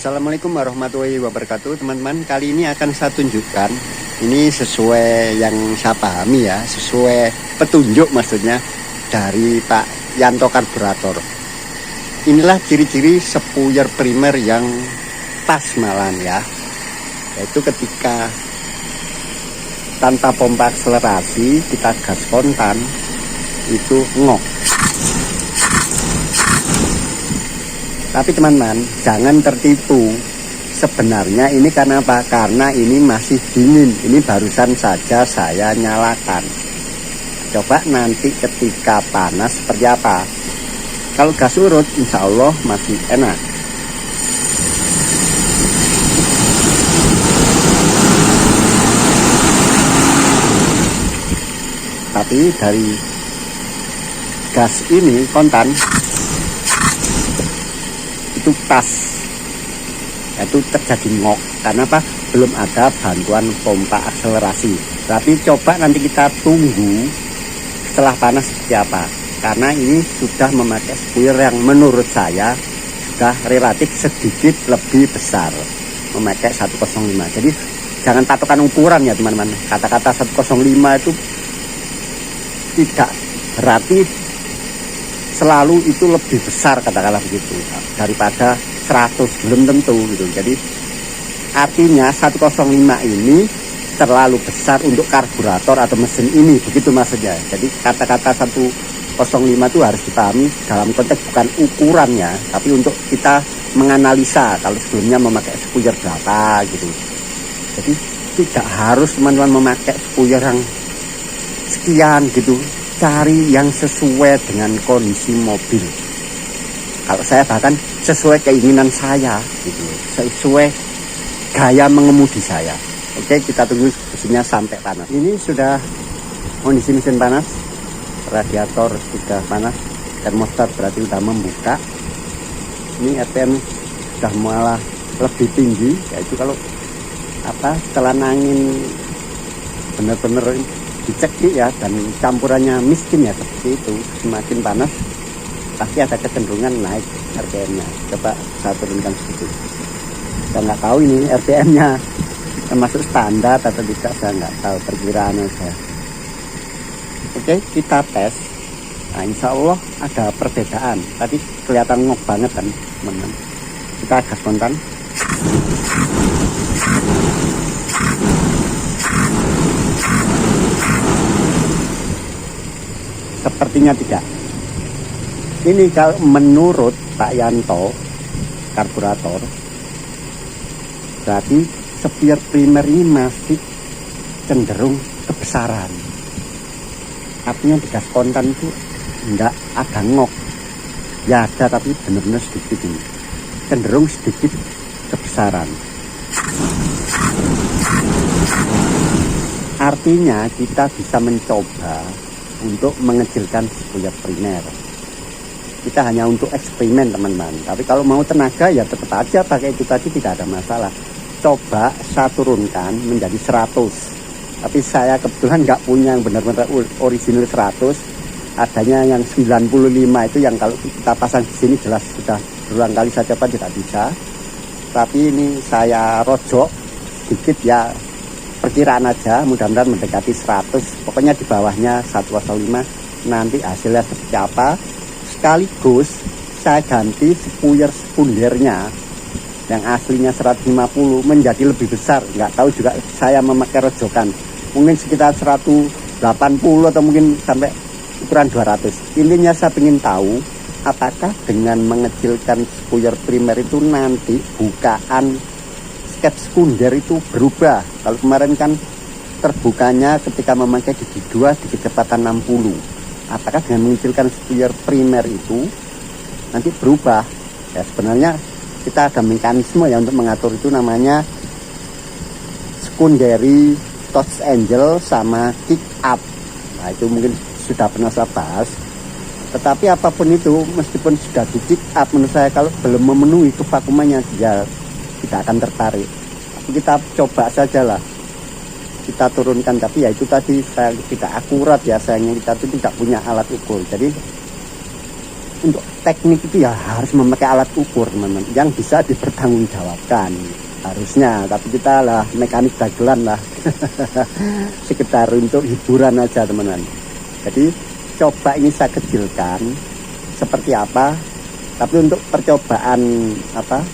Assalamualaikum warahmatullahi wabarakatuh, teman-teman. Kali ini akan saya tunjukkan, ini sesuai yang saya pahami ya, sesuai petunjuk maksudnya dari Pak Yanto Karburator. Inilah ciri-ciri spuyer primer yang pas malam ya, yaitu ketika tanpa pompa akselerasi kita gas spontan itu ngok. Tapi teman-teman, jangan tertipu. Sebenarnya ini karena apa? Karena ini masih dingin. Ini barusan saja saya nyalakan. Coba nanti ketika panas seperti apa. Kalau gas urut, insya Allah masih enak. Tapi dari gas ini kontan itu pas, yaitu terjadi ngok. Karena apa? Belum ada bantuan pompa akselerasi. Tapi coba nanti kita tunggu setelah panas seperti apa, karena ini sudah memakai spuyer yang menurut saya sudah relatif sedikit lebih besar, memakai 105. Jadi jangan patokan ukuran ya teman-teman. Kata-kata 105 itu tidak berarti selalu itu lebih besar, katakanlah begitu, daripada 100, belum tentu gitu. Jadi artinya 105 ini terlalu besar untuk karburator atau mesin ini, begitu maksudnya. Jadi kata-kata 105 itu harus dipahami dalam konteks bukan ukurannya, tapi untuk kita menganalisa kalau sebelumnya memakai spuyer berapa gitu. Jadi tidak harus teman-teman memakai spuyer yang sekian gitu. Cari yang sesuai dengan kondisi mobil. Kalau saya bahkan sesuai keinginan saya gitu, sesuai gaya mengemudi saya. Oke, kita tunggu mesinnya sampai panas. Ini sudah kondisi mesin panas, radiator sudah panas, termostat berarti sudah membuka. Ini RPM sudah malah lebih tinggi, yaitu kalau telan angin benar-benar dicek ya, dan campurannya miskin ya, seperti itu. Semakin panas pasti ada kecenderungan naik RPM-nya. Coba saya turunkan sedikit. Saya nggak tahu ini RPM-nya termasuk standar atau tidak, saya nggak tahu, perkiraan saya. Oke, kita tes. Nah, insya Allah ada perbedaan. Tadi kelihatan ngok banget kan teman-teman. Kita gas spontan. Sepertinya tidak. Ini kalau menurut Pak Yanto Karburator, berarti spuyer primer ini masih cenderung kebesaran. Artinya di gas spontan itu enggak ada ngok. Ya ada, tapi benar-benar sedikit ini. Cenderung sedikit kebesaran. Artinya kita bisa mencoba untuk mengecilkan spuyer primer. Kita hanya untuk eksperimen teman-teman. Tapi kalau mau tenaga ya tetap aja pakai itu tadi, tidak ada masalah. Coba saya turunkan menjadi 100. Tapi saya kebetulan nggak punya yang benar-benar original 100. Adanya yang 95 itu yang kalau kita pasang di sini jelas sudah berulang kali saya coba tidak bisa. Tapi ini saya rojok sedikit ya, perkiraan aja, mudah-mudahan mendekati 100. Pokoknya di bawahnya 105. Nanti hasilnya seperti apa. Sekaligus saya ganti spuyer sekundernya yang aslinya 150 menjadi lebih besar. Nggak tahu juga, saya memakai rojokan mungkin sekitar 180 atau mungkin sampai ukuran 200. Intinya saya ingin tahu apakah dengan mengecilkan spuyer primer itu nanti bukaan skep sekunder itu berubah. Kalau kemarin kan terbukanya ketika memakai gigi 2 di kecepatan 60. Apakah dengan mengecilkan spuyer primer itu nanti berubah? Ya sebenarnya kita ada mekanisme ya untuk mengatur itu, namanya secondary touch angle sama kick up. Nah itu mungkin sudah pernah saya bahas. Tetapi apapun itu, meskipun sudah di kick up, menurut saya kalau belum memenuhi kevakumannya ya tidak akan tertarik. Tapi kita coba saja lah, kita turunkan. Tapi ya itu tadi, saya tidak akurat ya, sayangnya kita itu tidak punya alat ukur. Jadi untuk teknik itu ya harus memakai alat ukur teman-teman yang bisa dipertanggungjawabkan harusnya, tapi kita lah mekanik dagelan lah sekedar untuk hiburan aja teman-teman. Jadi coba ini saya kecilkan seperti apa, tapi untuk percobaan apa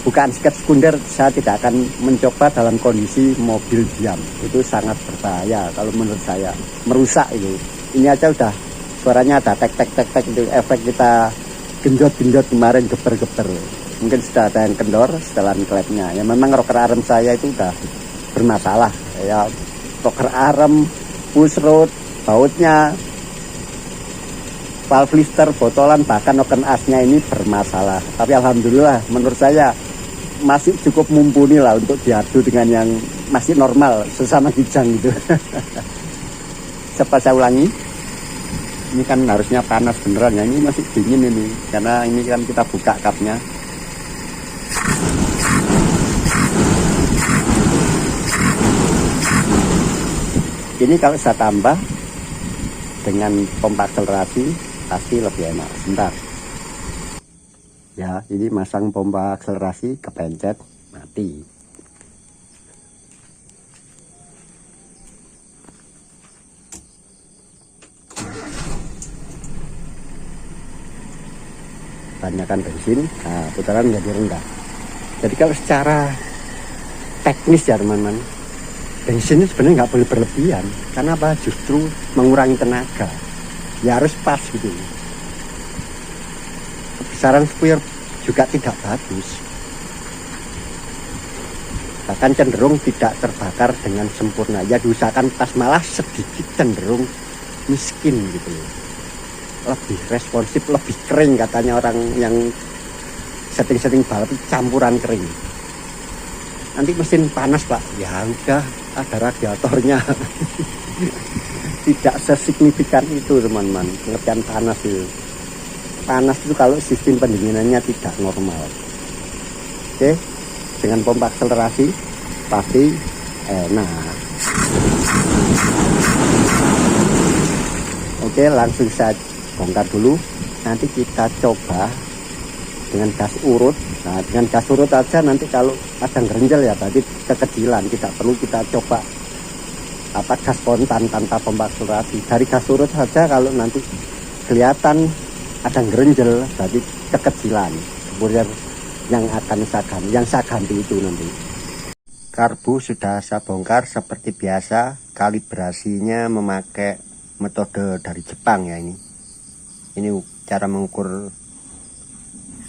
bukan skate sekunder, saya tidak akan mencoba dalam kondisi mobil diam, itu sangat berbahaya kalau menurut saya, merusak itu. Ini aja udah suaranya ada tek tek tek tek itu efek kita genjot-genjot kemarin, geber-geber, mungkin sudah ada yang kendor setelan klepnya ya. Memang rocker arm saya itu udah bermasalah ya, rocker arm, push rod, bautnya, valve lister, botolan, bahkan noken asnya ini bermasalah. Tapi alhamdulillah menurut saya masih cukup mumpuni lah untuk diadu dengan yang masih normal sesama kijang gitu. Coba saya ulangi. Ini kan harusnya panas beneran ya, ini masih dingin ini karena ini kan kita buka kapnya. Ini kalau saya tambah dengan pompa akselerasi pasti lebih enak. Sebentar ya, ini masang pompa akselerasi kepencet mati. Tanyakan bensin, nah putaran menjadi rendah. Jadi kalau secara teknis ya teman-teman, bensin itu sebenarnya nggak boleh berlebihan. Karena apa? Justru mengurangi tenaga. Ya harus pas gitu. Kebesaran spuyer juga tidak bagus, bahkan cenderung tidak terbakar dengan sempurna. Ya diusahakan pas, malah sedikit cenderung miskin gitu loh. Lebih responsif, lebih kering katanya orang yang setting-setting balap campuran kering. Nanti mesin panas pak, ya udah ada radiatornya. Tidak sesignifikan itu teman-teman pengertian panas itu. Panas itu kalau sistem pendinginannya tidak normal. Oke, dengan pompa akselerasi pasti enak. Oke, langsung saja bongkar dulu. Nanti kita coba dengan gas urut. Nah, dengan gas urut aja nanti kalau ada gerenjel ya berarti kekecilan, tidak perlu kita coba gas spontan tanpa pompa akselerasi. Dari gas urut saja kalau nanti kelihatan ada gerenjel berarti kekecilan. Kemudian yang akan saya ganti itu nanti. Karbu sudah saya bongkar seperti biasa, kalibrasinya memakai metode dari Jepang ya ini. Ini cara mengukur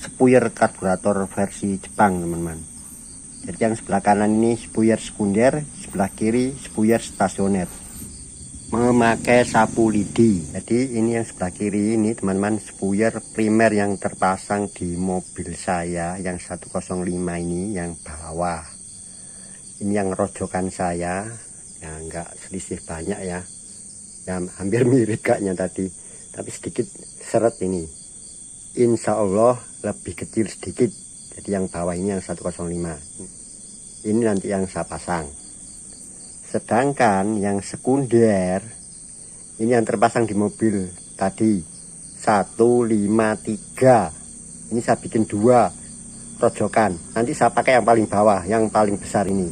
spuyer karburator versi Jepang teman-teman. Jadi yang sebelah kanan ini spuyer sekunder, sebelah kiri spuyer stasioner. Memakai sapu lidi. Jadi ini yang sebelah kiri ini teman-teman spuyer primer yang terpasang di mobil saya yang 105 ini, yang bawah. Ini yang rojokan saya, ya enggak selisih banyak ya. Ya hampir mirip kayaknya tadi, tapi sedikit seret ini. Insya Allah lebih kecil sedikit. Jadi yang bawah ini yang 105. Ini nanti yang saya pasang. Sedangkan yang sekunder ini yang terpasang di mobil tadi 153. Ini saya bikin 2 rojokan. Nanti saya pakai yang paling bawah, yang paling besar ini,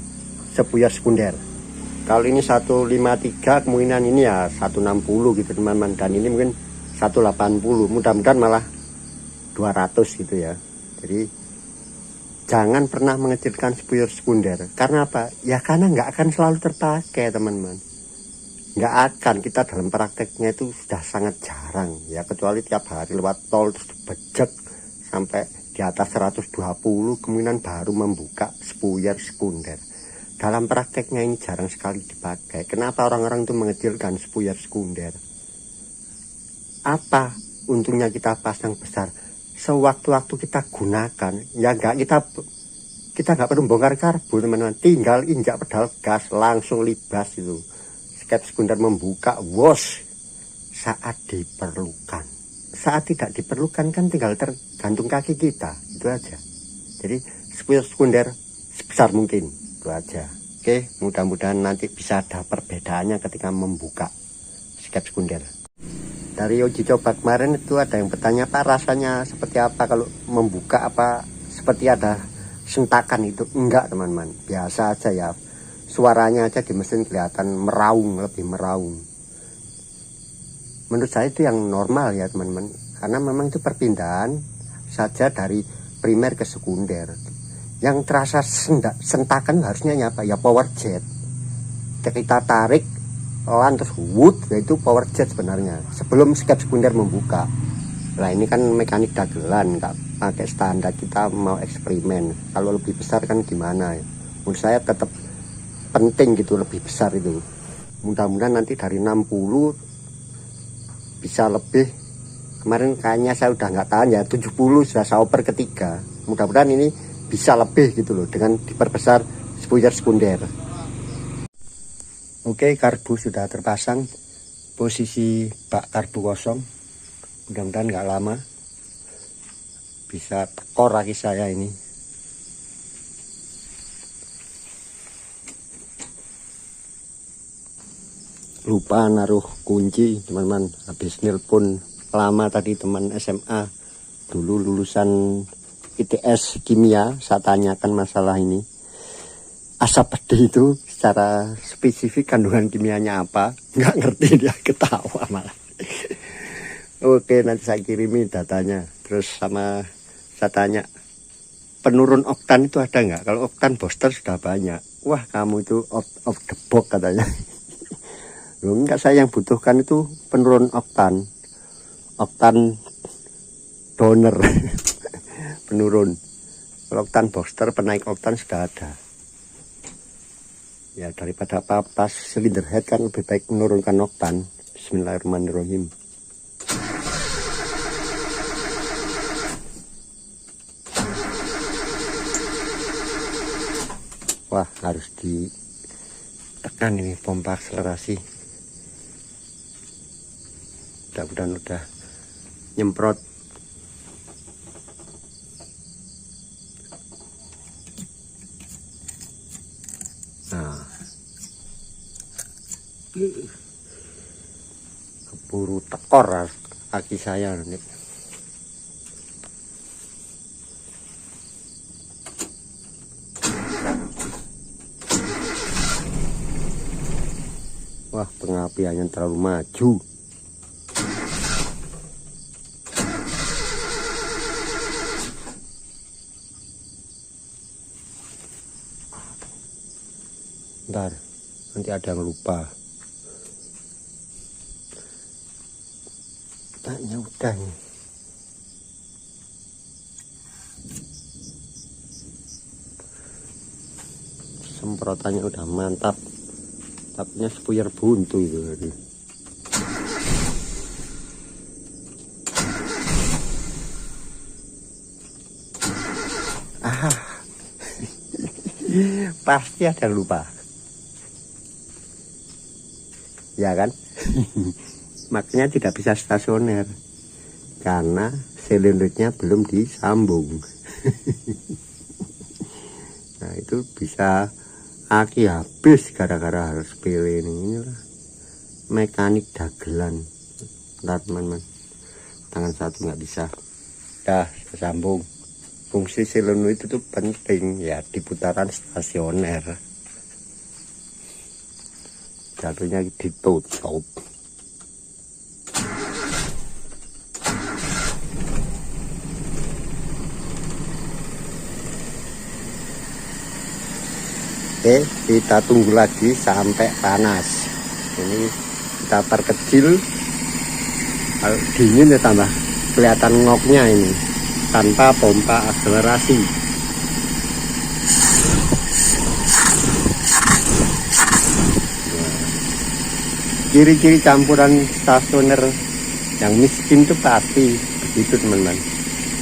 spuyer sekunder. Kalau ini 153 kemungkinan ini ya 160 gitu teman-teman, dan ini mungkin 180, mudah-mudahan malah 200 gitu ya. Jadi jangan pernah mengecilkan spuyer sekunder. Karena apa? Ya karena nggak akan selalu terpakai teman-teman. Nggak akan, kita dalam prakteknya itu sudah sangat jarang ya, kecuali tiap hari lewat tol terus bejek sampai di atas 120 kemungkinan baru membuka spuyer sekunder. Dalam prakteknya ini jarang sekali dipakai. Kenapa orang-orang itu mengecilkan spuyer sekunder? Apa untungnya kita pasang besar? Sewaktu-waktu kita gunakan, ya enggak, kita nggak perlu bongkar karbu teman-teman, tinggal injak pedal gas langsung libas itu. Skate sekunder membuka, wos, saat diperlukan. Saat tidak diperlukan kan tinggal tergantung kaki kita, itu aja. Jadi spuyer sekunder sebesar mungkin, itu aja. Oke, mudah-mudahan nanti bisa ada perbedaannya ketika membuka skate sekunder. dari uji coba kemarin itu ada yang bertanya, Pak, rasanya seperti apa kalau membuka, apa seperti ada sentakan? Itu enggak teman-teman, biasa aja ya, suaranya aja di mesin kelihatan meraung, lebih meraung. Menurut saya itu yang normal ya teman-teman, karena memang itu perpindahan saja dari primer ke sekunder. Yang terasa sentakan harusnya apa ya, power jet. Kita tarik pelan terus wood, yaitu power jet sebenarnya sebelum skep sekunder membuka. Nah ini kan mekanik dagelan, nggak pakai standar, kita mau eksperimen. Kalau lebih besar kan gimana ya, menurut saya tetap penting gitu, lebih besar itu. Mudah-mudahan nanti dari 60 bisa lebih. Kemarin kayaknya saya udah nggak tahan ya, 70 sudah saya oper ketiga. Mudah-mudahan ini bisa lebih gitu loh, dengan diperbesar spoiler sekunder. Oke, karbu sudah terpasang, posisi bak karbu kosong. Mudah-mudahan nggak lama bisa tekor lagi saya ini. Lupa naruh kunci teman-teman, habis nelpon lama tadi teman SMA dulu lulusan ITS kimia, saya tanyakan masalah ini asap pedih itu secara spesifik kandungan kimianya apa, nggak ngerti, dia ketawa malah. Oke, nanti saya kirimi datanya. Terus sama saya tanya, penurun oktan itu ada nggak? Kalau oktan booster sudah banyak. Wah, kamu itu out of the box katanya. Loh, enggak, saya yang butuhkan itu penurun oktan donor. Penurun. Kalau oktan booster, penaik oktan sudah ada. Ya, daripada pas silinder head kan lebih baik menurunkan oktan. Bismillahirrahmanirrahim. Wah, harus ditekan ini pompa akselerasi. Mudah-mudahan udah nyemprot. Nah, keburu tekor kaki saya nih. Wah, pengapiannya terlalu maju. Ntar, nanti ada yang lupa. Tanya udah nih. Semprotannya udah mantap. Tapinya spoiler buntu itu tadi. Pasti ada yang lupa. Ya kan? Makanya tidak bisa stasioner karena silindernya belum disambung. Nah, itu bisa aki habis gara-gara harus pilih ini lah. Mekanik dagelan. Bentar teman-teman, tangan satu nggak bisa. Dah sambung. Fungsi silinder itu tuh penting ya di putaran stasioner. Jatuhnya ditutup. Oke, kita tunggu lagi sampai panas. Ini kita perkecil. Kalau dingin ya tambah kelihatan ngoknya ini tanpa pompa akselerasi. Ciri-ciri campuran stasioner yang miskin itu pasti begitu teman-teman.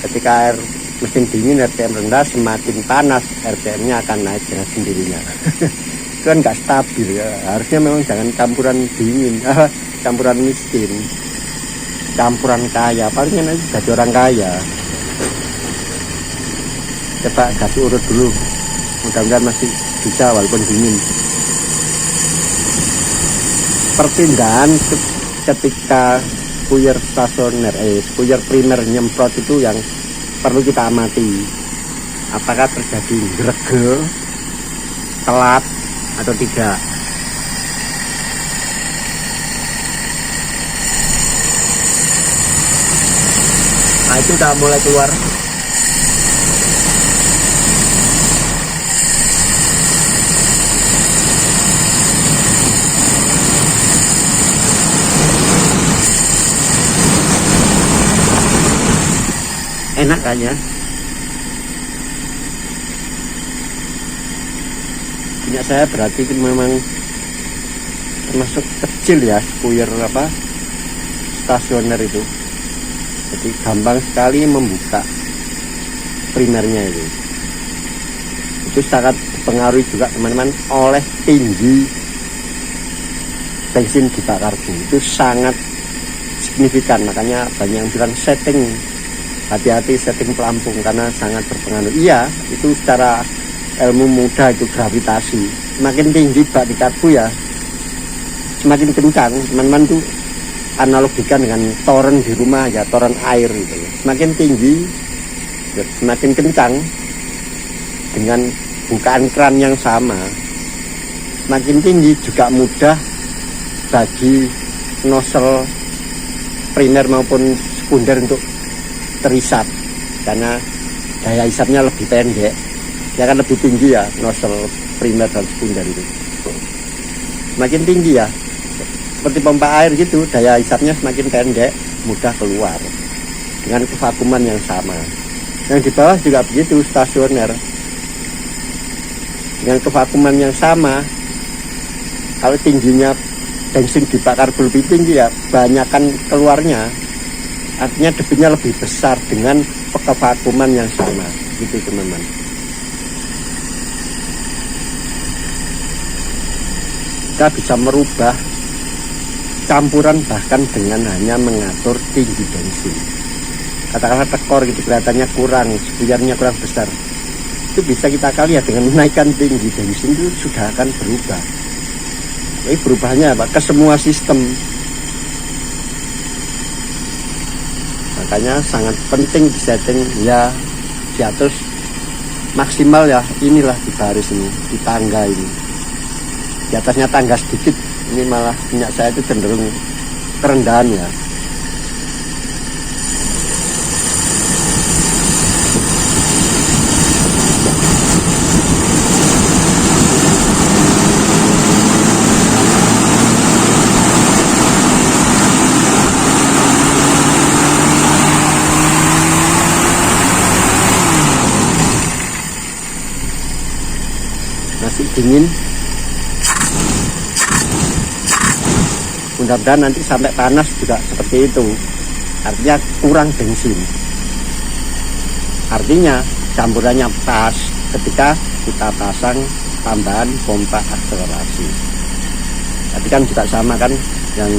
Ketika air mesin dingin RPM rendah, semakin panas RPM-nya akan naik dengan sendirinya. Itu kan nggak stabil ya. Harusnya memang jangan campuran dingin, campuran miskin, campuran kaya. Palingnya nanti jadi orang kaya. Coba kasih urut dulu, mudah-mudahan masih bisa walaupun dingin. Perpindahan ketika spuyer stasioner, spuyer primer nyemprot itu yang perlu kita amati. Apakah terjadi gregel, telat atau tidak. Nah, itu udah mulai keluar. Enak kan ya? Punya saya berarti memang termasuk kecil ya, spuyer stasioner itu. Jadi gampang sekali membuka primernya itu. Itu sangat dipengaruhi juga teman-teman oleh tinggi bensin dibakar Bu. Itu sangat signifikan, makanya banyak yang bilang setting, hati-hati setting pelampung karena sangat berpengaruh. Iya, itu secara ilmu mudah itu gravitasi. Semakin tinggi bak di karbu ya, semakin kencang. Teman-teman tuh analogikan dengan toren di rumah ya, toren air gitu. Semakin tinggi, semakin kencang. Dengan bukaan keran yang sama, semakin tinggi juga mudah bagi nozzle primer maupun sekunder untuk terisap, karena daya isapnya lebih pendek. Ya kan lebih tinggi ya nozzle primer dan sekunder itu. Semakin tinggi ya, seperti pompa air gitu, daya isapnya semakin pendek, mudah keluar dengan kevakuman yang sama. Yang di bawah juga begitu, stasioner dengan kevakuman yang sama. Kalau tingginya bensin dibakar lebih tinggi ya, banyakkan keluarnya, artinya debitnya lebih besar dengan kevakuman yang sama gitu teman-teman. Kita bisa merubah campuran bahkan dengan hanya mengatur tinggi bensin. Katakanlah tekor gitu kelihatannya kurang, spuyernya kurang besar, itu bisa kita kali ya dengan menaikkan tinggi bensin itu sudah akan berubah. Jadi berubahnya apa? Ke semua sistem. Makanya sangat penting di setting ya, diatur maksimal ya. Inilah di baris ini, di tangga ini. Di atasnya tangga sedikit, ini malah minyak saya itu cenderung kerendahan ya. Masih dingin. Mudah-mudahan nanti sampai panas juga seperti itu. Artinya kurang bensin. Artinya campurannya pas ketika kita pasang tambahan pompa akselerasi. Tapi kan juga sama kan yang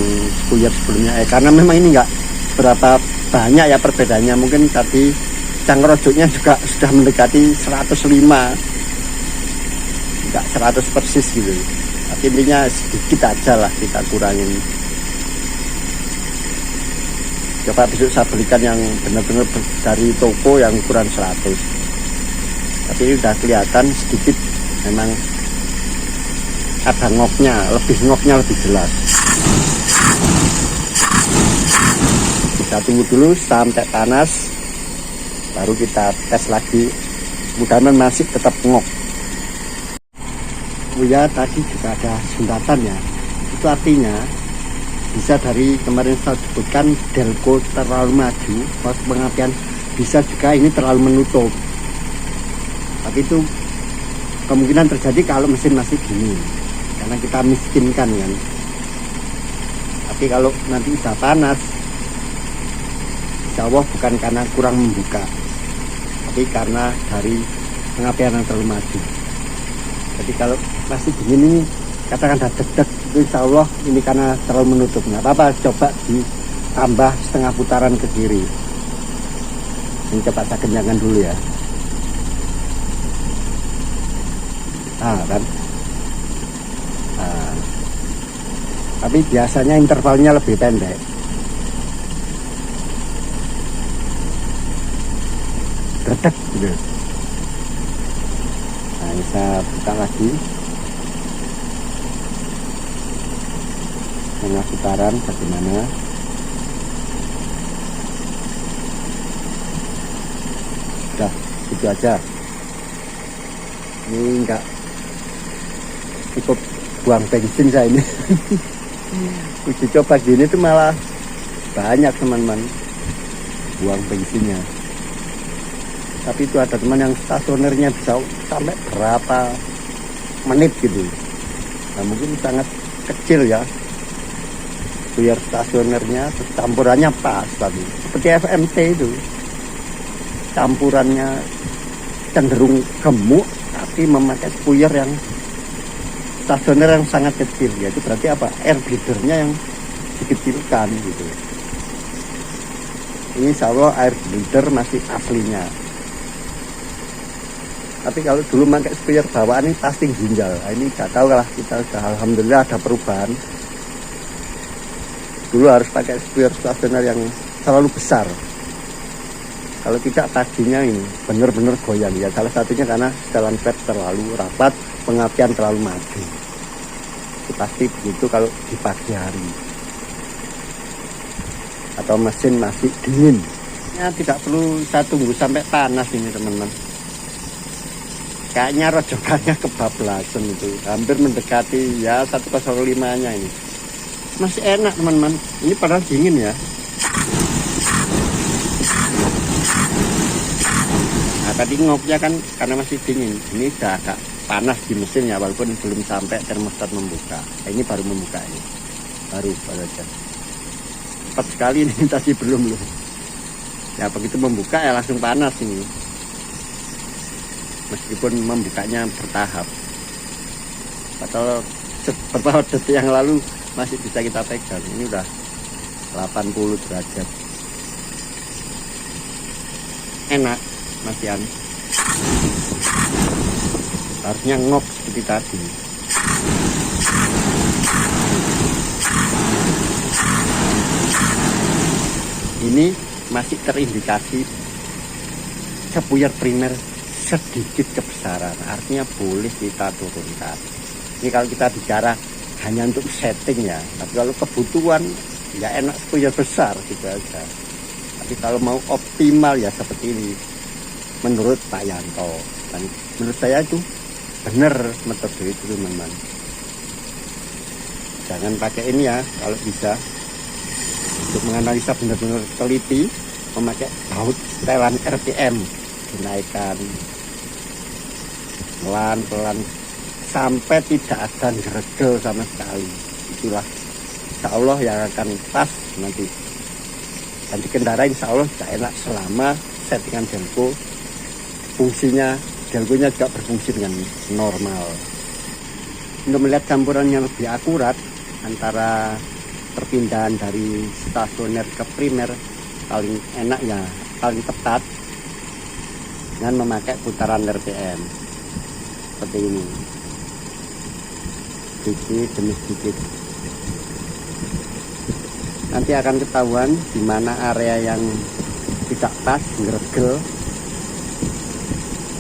spuyer sebelumnya. Karena memang ini enggak berapa banyak ya perbedaannya. Mungkin tadi cangkrojoknya juga sudah mendekati 105. Enggak 100 persis gitu. Tapi intinya sedikit aja lah kita kurangin. Coba besok saya belikan yang benar-benar dari toko yang ukuran 100. Tapi ini udah kelihatan sedikit memang ada ngoknya, lebih jelas. Kita tunggu dulu sampai panas, baru kita tes lagi. Mudah-mudahan masih tetap ngok. Oh ya, tadi juga ada sumbatan ya. Itu artinya bisa dari kemarin saya sebutkan delco terlalu maju, pos pengapian bisa juga ini terlalu menutup. Tapi itu kemungkinan terjadi kalau mesin masih dingin, karena kita miskinkan kan. Tapi kalau nanti udah panas, insya Allah bukan karena kurang membuka, tapi karena dari pengapian yang terlalu maju. Jadi kalau masih dingin ini katakan ada deg-deg, itu insya Allah ini karena terlalu menutup. Nggak apa-apa, coba ditambah setengah putaran ke kiri. Ini coba saya kencangkan dulu ya. Nah kan, tapi biasanya intervalnya lebih pendek. gredek gitu. Nah, ini saya buka lagi tengah putaran bagaimana. Udah gitu aja, ini enggak cukup buang bensin saya ini. Uji coba gini tuh malah banyak teman-teman buang bensinnya. Tapi itu ada teman yang stasionernya bisa sampai berapa menit gitu. Nah mungkin sangat kecil ya biar stasionernya, campurannya pas tadi seperti FMT itu, campurannya cenderung gemuk tapi memakai spuyer yang stasioner yang sangat kecil. Ya itu berarti apa, air bleedernya yang dikecilkan gitu. Ini insya Allah air bleeder masih aslinya. Tapi kalau dulu pakai spuyer bawaan ini pasti ginjal. Nah, ini gak tahu lah, kita sudah alhamdulillah ada perubahan. Dulu harus pakai spuyer stasioner yang terlalu besar. Kalau tidak pastinya ini benar-benar goyang ya. Salah satunya karena setelan pet terlalu rapat, pengapian terlalu maju. Itu pasti begitu kalau di pagi hari. Atau mesin masih dingin. Ya tidak perlu saya tunggu sampai panas ini teman-teman. Kayaknya rojokannya kebablasan itu, hampir mendekati ya 105-nya ini. Masih enak teman-teman, ini padahal dingin ya. Nah tadi ngopnya kan karena masih dingin, ini udah agak panas di mesin ya, walaupun belum sampai termostat membuka. Nah, ini baru membuka ini, baru aja. Cepat sekali ini, tadi belum loh. Ya begitu membuka ya langsung panas ini. Meskipun membukanya bertahap, padahal beberapa detik yang lalu masih bisa kita pegang. Ini udah 80 derajat. Enak Mas Yan, harusnya ngop seperti tadi. Ini masih terindikasi spuyer primer sedikit kebesaran, artinya boleh kita turunkan. Ini kalau kita bicara hanya untuk setting ya, tapi kalau kebutuhan ya enak spuyer besar gitu aja. Tapi kalau mau optimal ya seperti ini menurut Pak Yanto, dan menurut saya itu benar metode itu teman-teman. Jangan pakai ini ya kalau bisa. Untuk menganalisa benar-benar teliti, memakai baut setelan RPM, dinaikkan pelan-pelan sampai tidak ada geregel sama sekali. Itulah insya Allah yang akan pas nanti. Dan dikendara insya Allah tidak enak selama settingan delco fungsinya, delconya juga berfungsi dengan normal. Untuk melihat campuran yang lebih akurat antara perpindahan dari stasioner ke primer, paling enak ya, paling tepat dengan memakai putaran RPM seperti ini, sedikit demi sedikit. Nanti akan ketahuan di mana area yang tidak pas, ngeregel.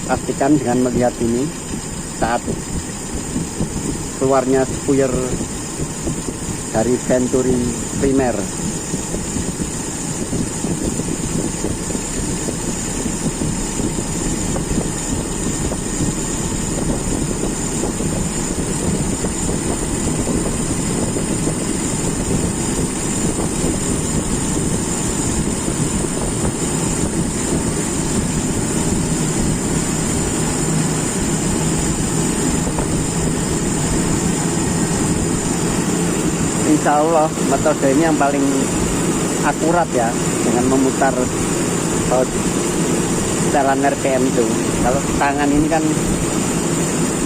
Pastikan dengan melihat ini saat keluarnya spuyer dari Venturi primer. Insya Allah metode ini yang paling akurat ya, dengan memutar setelan RPM itu. Kalau tangan ini kan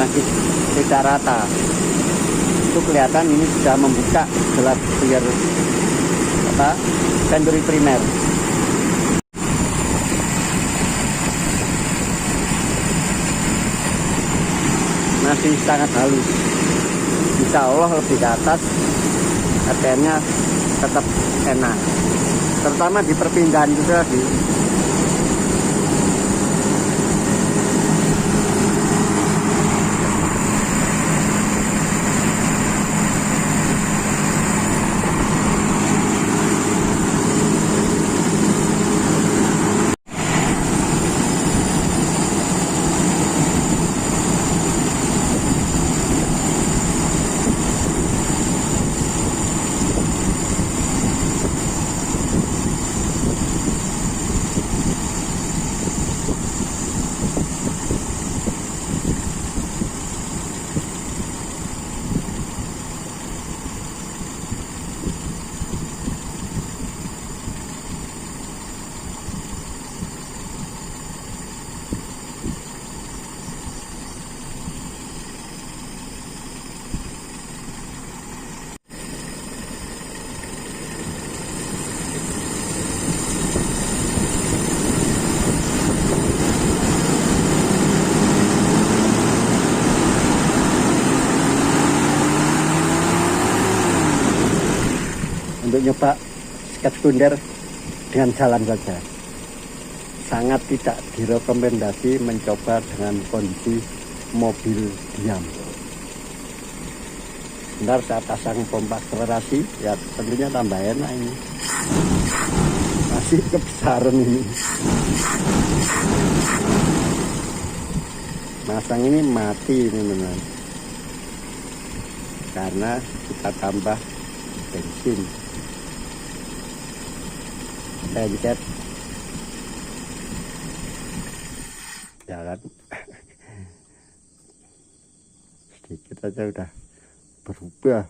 masih tidak rata, itu kelihatan ini sudah membuka gelas spuyer Venturi primer. Masih sangat halus. Insya Allah lebih ke atas RPM-nya tetap enak, terutama di perpindahan itu tadi. nyoba sketch sekunder dengan jalan saja. Sangat tidak direkomendasi mencoba dengan kondisi mobil diam. Bentar saya pasang pompa akselerasi, ya tentunya tambah enak ini. Masih kebesaran ini. Masang ini mati ini teman-teman. Karena kita tambah bensin. Pencet. Jalan. Sedikit aja udah berubah.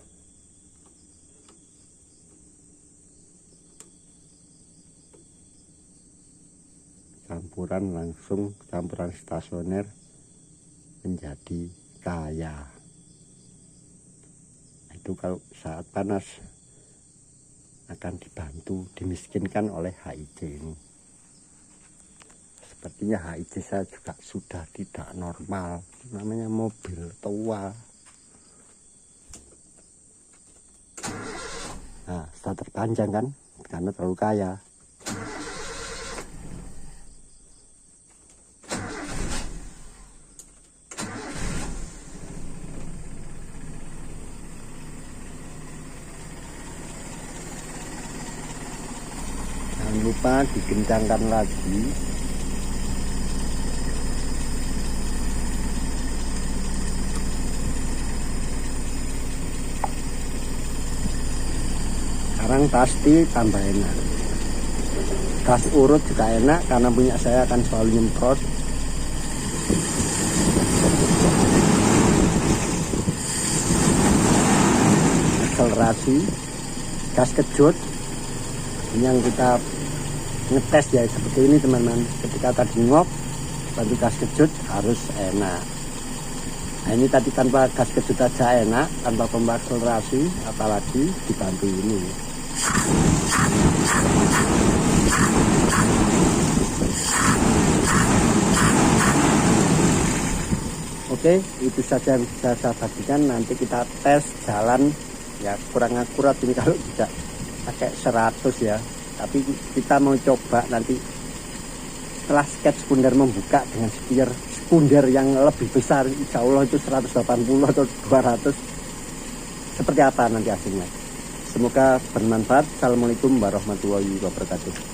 Campuran stasioner menjadi kaya. Itu kalau saat panas akan dibantu dimiskinkan oleh HIJ ini. Sepertinya HIJ saya juga sudah tidak normal, namanya mobil tua. Nah, sudah terpanjang kan karena terlalu kaya. Jangan lupa dikencangkan lagi. Sekarang pasti tambah enak. Gas urut juga enak karena punya saya akan selalu nyemprot. Akselerasi, gas kejut yang kita ngetes ya seperti ini teman-teman. Ketika tadi ngok bantu gas kejut harus enak. Nah ini tadi tanpa gas kejut aja enak, tanpa pompa akselerasi apalagi dibantu ini. Oke, itu saja yang bisa saya bagikan. Nanti kita tes jalan ya, kurang akurat ini kalau tidak pakai 100 ya. Tapi kita mau coba nanti setelah sketch sekunder membuka dengan sekunder yang lebih besar, insya Allah itu 180 atau 200, seperti apa nanti hasilnya. Semoga bermanfaat. Assalamualaikum warahmatullahi wabarakatuh.